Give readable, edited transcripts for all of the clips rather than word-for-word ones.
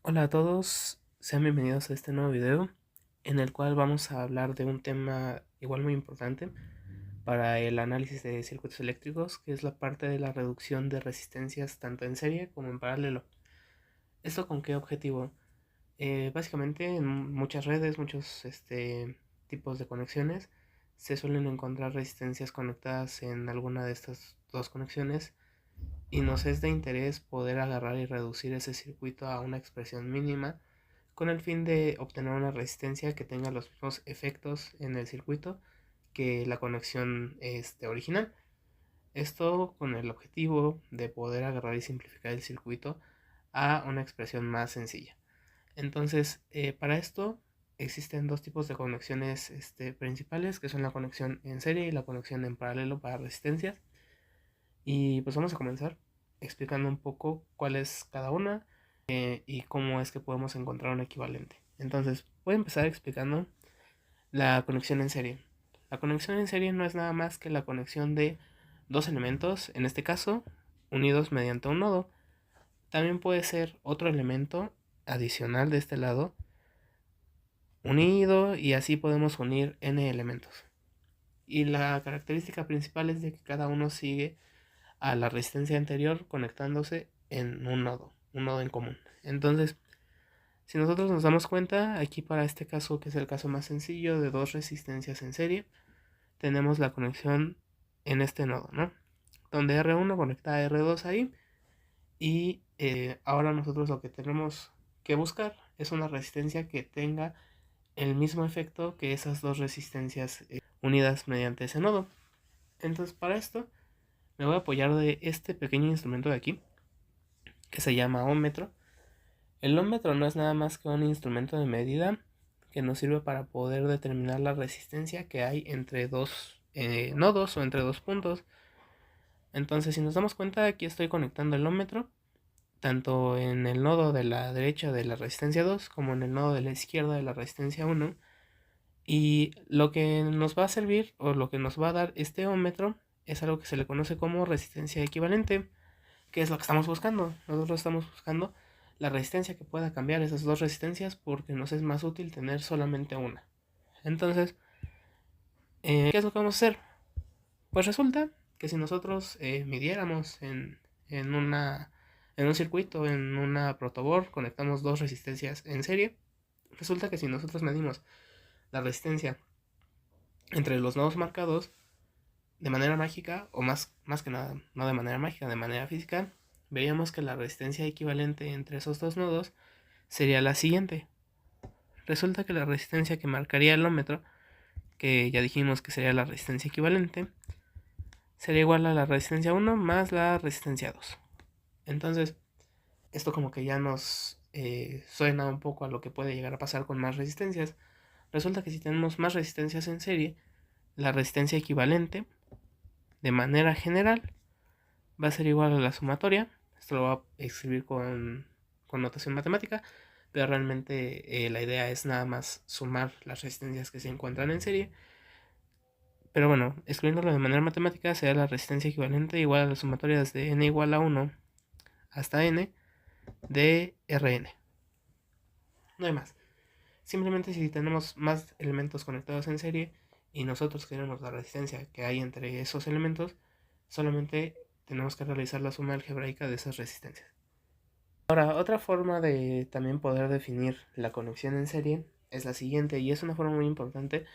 Hola a todos, sean bienvenidos a este nuevo video en el cual vamos a hablar de un tema igual muy importante para el análisis de circuitos eléctricos, que es la parte de la reducción de resistencias tanto en serie como en paralelo. ¿Esto con qué objetivo? Básicamente en muchas redes, muchos tipos de conexiones, se suelen encontrar resistencias conectadas en alguna de estas dos conexiones y nos es de interés poder agarrar y reducir ese circuito a una expresión mínima con el fin de obtener una resistencia que tenga los mismos efectos en el circuito que la conexión original. Esto con el objetivo de poder agarrar y simplificar el circuito a una expresión más sencilla. Entonces, para esto existen dos tipos de conexiones principales, que son la conexión en serie y la conexión en paralelo para resistencias. Y pues vamos a comenzar explicando un poco cuál es cada una y cómo es que podemos encontrar un equivalente. Entonces, voy a empezar explicando la conexión en serie. La conexión en serie no es nada más que la conexión de dos elementos, en este caso, unidos mediante un nodo. También puede ser otro elemento adicional de este lado, unido, y así podemos unir n elementos. Y la característica principal es de que cada uno sigue a la resistencia anterior conectándose en un nodo en común. Entonces, si nosotros nos damos cuenta, aquí para este caso, que es el caso más sencillo de dos resistencias en serie, tenemos la conexión en este nodo, ¿no? Donde R1 conecta a R2 ahí. Y ahora nosotros lo que tenemos que buscar es una resistencia que tenga el mismo efecto que esas dos resistencias unidas mediante ese nodo. Entonces, para esto me voy a apoyar de este pequeño instrumento de aquí, que se llama ohmmetro. El ohmmetro no es nada más que un instrumento de medida que nos sirve para poder determinar la resistencia que hay entre dos nodos o entre dos puntos. Entonces, si nos damos cuenta, aquí estoy conectando el ohmmetro tanto en el nodo de la derecha de la resistencia 2 como en el nodo de la izquierda de la resistencia 1. Y lo que nos va a servir o lo que nos va a dar este ohmmetro es algo que se le conoce como resistencia equivalente, que es lo que estamos buscando. Nosotros estamos buscando la resistencia que pueda cambiar esas dos resistencias porque nos es más útil tener solamente una. Entonces, ¿qué es lo que vamos a hacer? Pues resulta que si nosotros midiéramos en un circuito, en una protoboard, conectamos dos resistencias en serie, resulta que si nosotros medimos la resistencia entre los nodos marcados de manera mágica, o más que nada, no de manera mágica, de manera física, veríamos que la resistencia equivalente entre esos dos nodos sería la siguiente. Resulta que la resistencia que marcaría el ohmmetro, que ya dijimos que sería la resistencia equivalente, sería igual a la resistencia 1 más la resistencia 2. Entonces, esto como que ya nos suena un poco a lo que puede llegar a pasar con más resistencias. Resulta que si tenemos más resistencias en serie, la resistencia equivalente, de manera general, va a ser igual a la sumatoria. Esto lo voy a escribir con notación matemática, pero realmente la idea es nada más sumar las resistencias que se encuentran en serie. Pero bueno, escribiéndolo de manera matemática, será la resistencia equivalente igual a la sumatoria desde n igual a 1 hasta n de Rn. No hay más. Simplemente si tenemos más elementos conectados en serie y nosotros queremos la resistencia que hay entre esos elementos, solamente tenemos que realizar la suma algebraica de esas resistencias. Ahora, otra forma de también poder definir la conexión en serie es la siguiente, y es una forma muy importante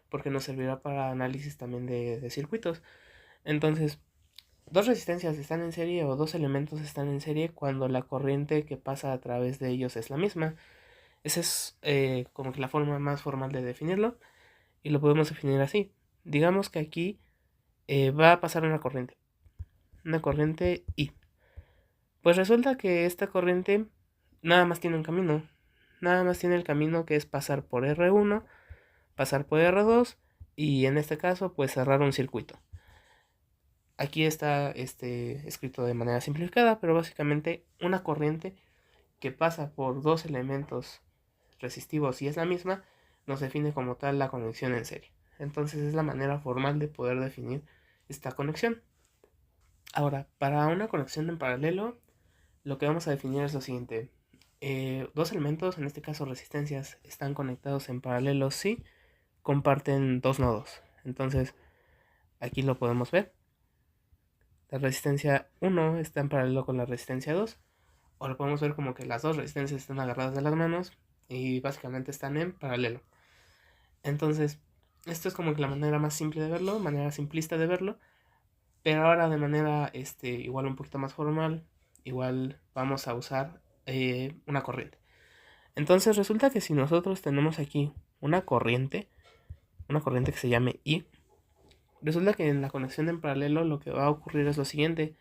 porque nos servirá para análisis también de circuitos. Entonces, dos resistencias están en serie o dos elementos están en serie cuando la corriente que pasa a través de ellos es la misma. Esa es como que la forma más formal de definirlo, y lo podemos definir así. Digamos que aquí va a pasar una corriente I. Pues resulta que esta corriente nada más tiene un camino, nada más tiene el camino que es pasar por R1, pasar por R2 y en este caso pues cerrar un circuito. Aquí está escrito de manera simplificada, pero básicamente una corriente que pasa por dos elementos resistivos y es la misma, nos define como tal la conexión en serie. Entonces es la manera formal de poder definir esta conexión. Ahora, para una conexión en paralelo, lo que vamos a definir es lo siguiente. Dos elementos, en este caso resistencias, están conectados en paralelo si comparten dos nodos. Entonces, aquí lo podemos ver. La resistencia 1 está en paralelo con la resistencia 2. O lo podemos ver como que las dos resistencias están agarradas de las manos y básicamente están en paralelo. Entonces, esto es como que la manera más simple de verlo, manera simplista de verlo. Pero ahora de manera igual un poquito más formal, igual vamos a usar una corriente. Entonces resulta que si nosotros tenemos aquí una corriente que se llame I, resulta que en la conexión en paralelo lo que va a ocurrir es lo siguiente.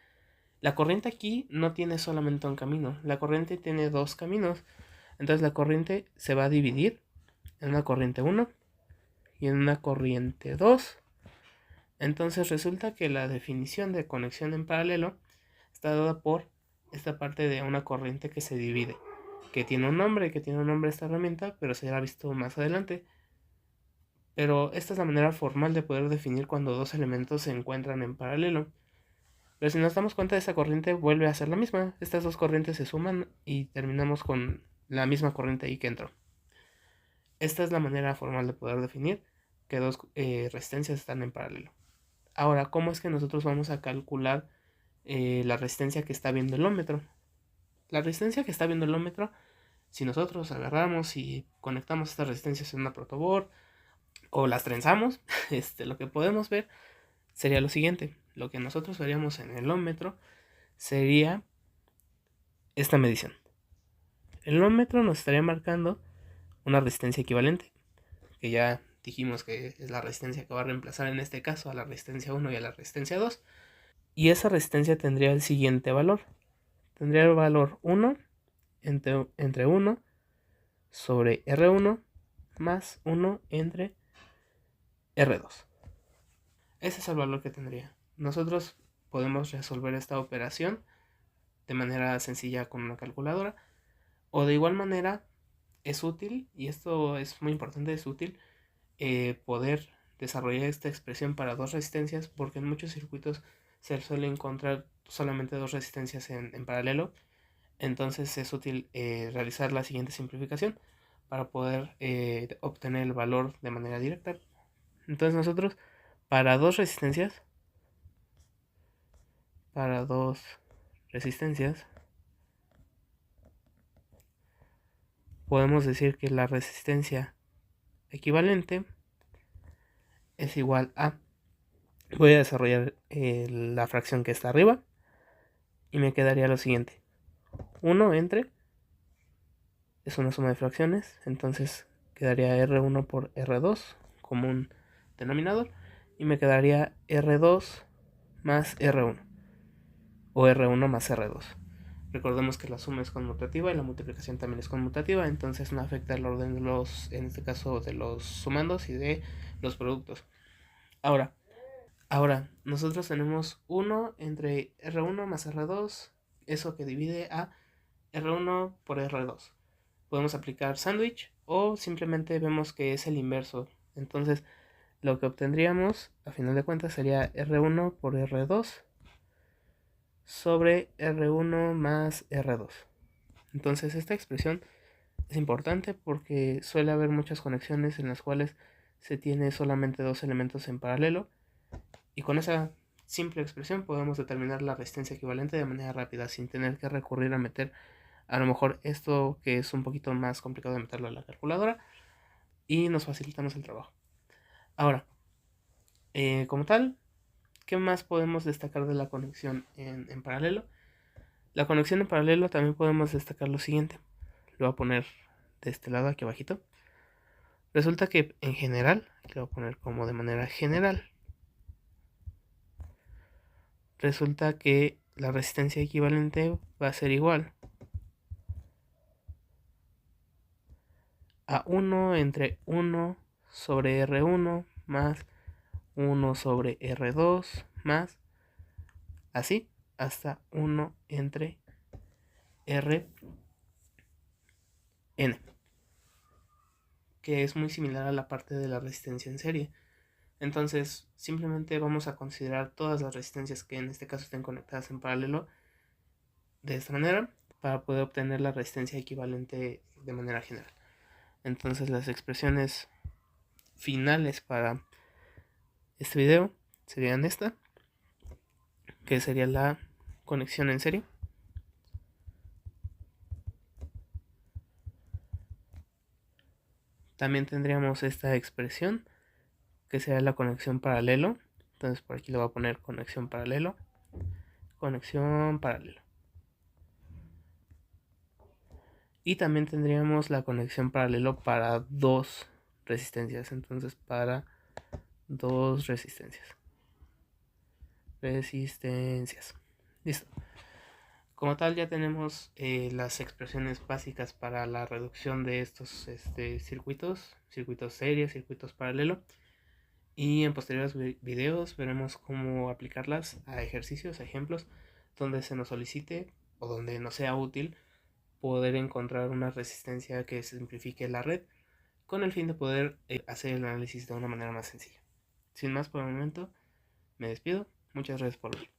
La corriente aquí no tiene solamente un camino, la corriente tiene dos caminos. Entonces la corriente se va a dividir en una corriente 1 y en una corriente 2. Entonces resulta que la definición de conexión en paralelo está dada por esta parte de una corriente que se divide, que tiene un nombre esta herramienta, pero será visto más adelante. Pero esta es la manera formal de poder definir cuando dos elementos se encuentran en paralelo. Pero si nos damos cuenta, esa corriente vuelve a ser la misma. Estas dos corrientes se suman y terminamos con la misma corriente ahí que entró. Esta es la manera formal de poder definir que dos resistencias están en paralelo. Ahora, ¿cómo es que nosotros vamos a calcular la resistencia que está viendo el óhmmetro? La resistencia que está viendo el óhmmetro, si nosotros agarramos y conectamos estas resistencias en una protoboard o las trenzamos, lo que podemos ver sería lo siguiente. Lo que nosotros veríamos en el óhmmetro sería esta medición. El óhmmetro nos estaría marcando una resistencia equivalente, que ya dijimos que es la resistencia que va a reemplazar en este caso a la resistencia 1 y a la resistencia 2. Y esa resistencia tendría el siguiente valor. Tendría el valor 1 entre 1 sobre R1 más 1 entre R2. Ese es el valor que tendría. Nosotros podemos resolver esta operación de manera sencilla con una calculadora, o de igual manera es útil, y esto es muy importante, es útil poder desarrollar esta expresión para dos resistencias, porque en muchos circuitos se suele encontrar solamente dos resistencias en paralelo. Entonces es útil realizar la siguiente simplificación para poder obtener el valor de manera directa. Entonces nosotros para dos resistencias podemos decir que la resistencia equivalente es igual a, voy a desarrollar la fracción que está arriba y me quedaría lo siguiente: 1 entre, es una suma de fracciones, entonces quedaría R1 por R2 como un denominador, y me quedaría R2 más R1 o R1 más R2. Recordemos que la suma es conmutativa y la multiplicación también es conmutativa, entonces no afecta el orden de los, en este caso, de los sumandos y de los productos. Ahora, nosotros tenemos 1 entre R1 más R2, eso que divide a R1 por R2. Podemos aplicar sándwich o simplemente vemos que es el inverso. Entonces, lo que obtendríamos a final de cuentas sería R1 por R2 sobre R1 más R2. Entonces, esta expresión es importante porque suele haber muchas conexiones en las cuales se tiene solamente dos elementos en paralelo, y con esa simple expresión podemos determinar la resistencia equivalente de manera rápida sin tener que recurrir a meter a lo mejor esto que es un poquito más complicado de meterlo a la calculadora, y nos facilitamos el trabajo. Ahora, como tal, ¿qué más podemos destacar de la conexión en paralelo? La conexión en paralelo también podemos destacar lo siguiente. Lo voy a poner de este lado aquí abajito. Resulta que en general, lo voy a poner como de manera general, resulta que la resistencia equivalente va a ser igual a 1 entre 1 sobre R1 más 1 sobre R2 más así hasta 1 entre Rn, que es muy similar a la parte de la resistencia en serie. Entonces simplemente vamos a considerar todas las resistencias que en este caso estén conectadas en paralelo de esta manera. para poder obtener la resistencia equivalente de manera general. Entonces las expresiones finales para este video serían esta, que sería la conexión en serie. También tendríamos esta expresión, que sería la conexión paralelo. Entonces por aquí le voy a poner conexión paralelo. Conexión paralelo. Y también tendríamos la conexión paralelo para dos resistencias. Entonces para dos resistencias. Listo. Como tal ya tenemos las expresiones básicas para la reducción de estos circuitos serie, circuitos paralelo. Y en posteriores videos veremos cómo aplicarlas a ejercicios, a ejemplos, donde se nos solicite o donde nos sea útil poder encontrar una resistencia que simplifique la red, con el fin de poder hacer el análisis de una manera más sencilla. Sin más por el momento, me despido. Muchas gracias por ver.